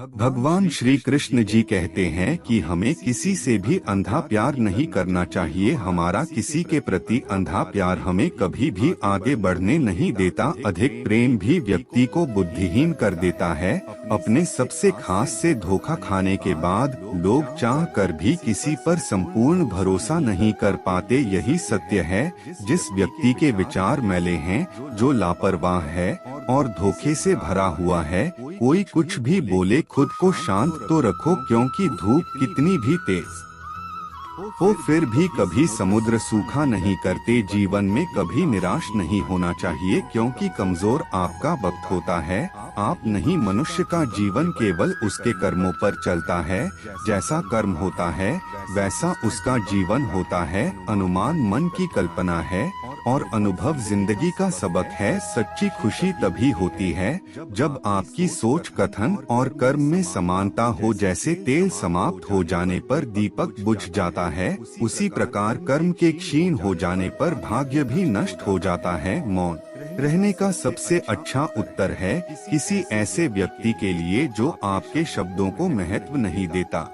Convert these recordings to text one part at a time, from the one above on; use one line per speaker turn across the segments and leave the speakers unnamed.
भगवान श्री कृष्ण जी कहते हैं कि हमें किसी से भी अंधा प्यार नहीं करना चाहिए। हमारा किसी के प्रति अंधा प्यार हमें कभी भी आगे बढ़ने नहीं देता। अधिक प्रेम भी व्यक्ति को बुद्धिहीन कर देता है। अपने सबसे खास से धोखा खाने के बाद लोग चाह कर भी किसी पर संपूर्ण भरोसा नहीं कर पाते। यही सत्य है। जिस व्यक्ति के विचार मैले हैं, जो लापरवाह है और धोखे से भरा हुआ है, कोई कुछ भी बोले खुद को शांत तो रखो, क्योंकि धूप कितनी भी तेज हो फिर भी कभी समुद्र सूखा नहीं करते। जीवन में कभी निराश नहीं होना चाहिए, क्योंकि कमजोर आपका वक्त होता है, आप नहीं। मनुष्य का जीवन केवल उसके कर्मों पर चलता है। जैसा कर्म होता है वैसा उसका जीवन होता है। अनुमान मन की कल्पना है और अनुभव जिंदगी का सबक है। सच्ची खुशी तभी होती है जब आपकी सोच, कथन और कर्म में समानता हो। जैसे तेल समाप्त हो जाने पर दीपक बुझ जाता है, उसी प्रकार कर्म के क्षीण हो जाने पर भाग्य भी नष्ट हो जाता है। मौन रहने का सबसे अच्छा उत्तर है किसी ऐसे व्यक्ति के लिए जो आपके शब्दों को महत्व नहीं देता।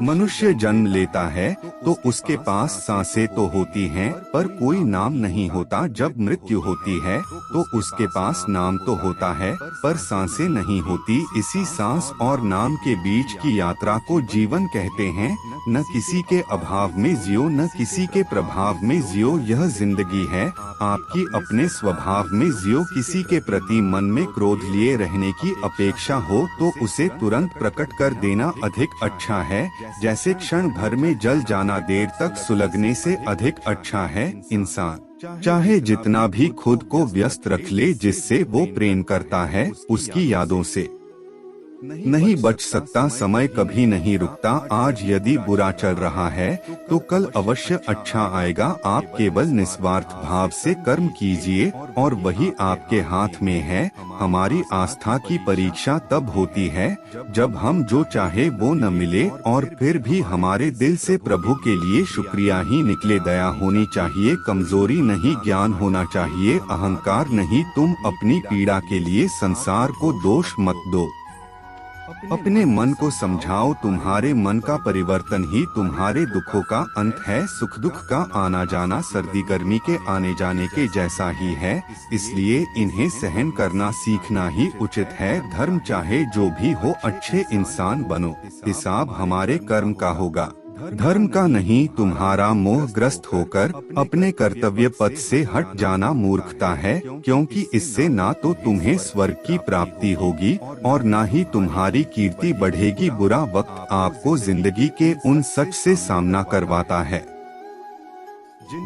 मनुष्य जन्म लेता है तो उसके पास सांसें तो होती हैं, पर कोई नाम नहीं होता। जब मृत्यु होती है तो उसके पास नाम तो होता है, पर सांसें नहीं होती। इसी सांस और नाम के बीच की यात्रा को जीवन कहते हैं। न किसी के अभाव में जियो, न किसी के प्रभाव में जियो। यह जिंदगी है, आपकी अपने स्वभाव में जियो। किसी के प्रति मन में क्रोध लिए रहने की अपेक्षा हो तो उसे तुरंत प्रकट कर देना अधिक अच्छा है। जैसे क्षण भर में जल जाना देर तक सुलगने से अधिक अच्छा है। इंसान चाहे जितना भी खुद को व्यस्त रख ले, जिससे वो प्रेम करता है उसकी यादों से नहीं बच सकता। समय कभी नहीं रुकता। आज यदि बुरा चल रहा है तो कल अवश्य अच्छा आएगा। आप केवल निस्वार्थ भाव से कर्म कीजिए और वही आपके हाथ में है। हमारी आस्था की परीक्षा तब होती है जब हम जो चाहे वो न मिले और फिर भी हमारे दिल से प्रभु के लिए शुक्रिया ही निकले। दया होनी चाहिए, कमजोरी नहीं। ज्ञान होना चाहिए, अहंकार नहीं। तुम अपनी पीड़ा के लिए संसार को दोष मत दो। अपने मन को समझाओ। तुम्हारे मन का परिवर्तन ही तुम्हारे दुखों का अंत है। सुख दुख का आना जाना सर्दी गर्मी के आने जाने के जैसा ही है, इसलिए इन्हें सहन करना सीखना ही उचित है। धर्म चाहे जो भी हो, अच्छे इंसान बनो। हिसाब हमारे कर्म का होगा, धर्म का नहीं। तुम्हारा मोहग्रस्त होकर अपने कर्तव्य पथ से हट जाना मूर्खता है, क्योंकि इससे ना तो तुम्हें स्वर्ग की प्राप्ति होगी और ना ही तुम्हारी कीर्ति बढ़ेगी। बुरा वक्त आपको जिंदगी के उन सच से सामना करवाता है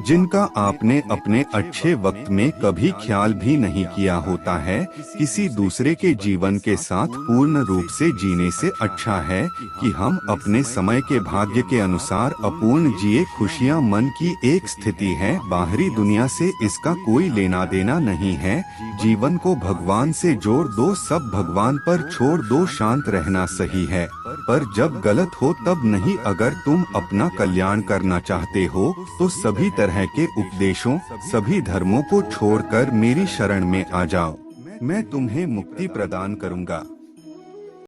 जिनका आपने अपने अच्छे वक्त में कभी ख्याल भी नहीं किया होता है। किसी दूसरे के जीवन के साथ पूर्ण रूप से जीने से अच्छा है कि हम अपने समय के भाग्य के अनुसार अपूर्ण जिए। खुशियाँ मन की एक स्थिति है, बाहरी दुनिया से इसका कोई लेना देना नहीं है। जीवन को भगवान से जोड़ दो, सब भगवान पर छोड़ दो। शांत रहना सही है, पर जब गलत हो तब नहीं। अगर तुम अपना कल्याण करना चाहते हो तो सभी तरह के उपदेशों, सभी धर्मों को छोड़कर मेरी शरण में आ जाओ। मैं तुम्हें मुक्ति प्रदान करूंगा।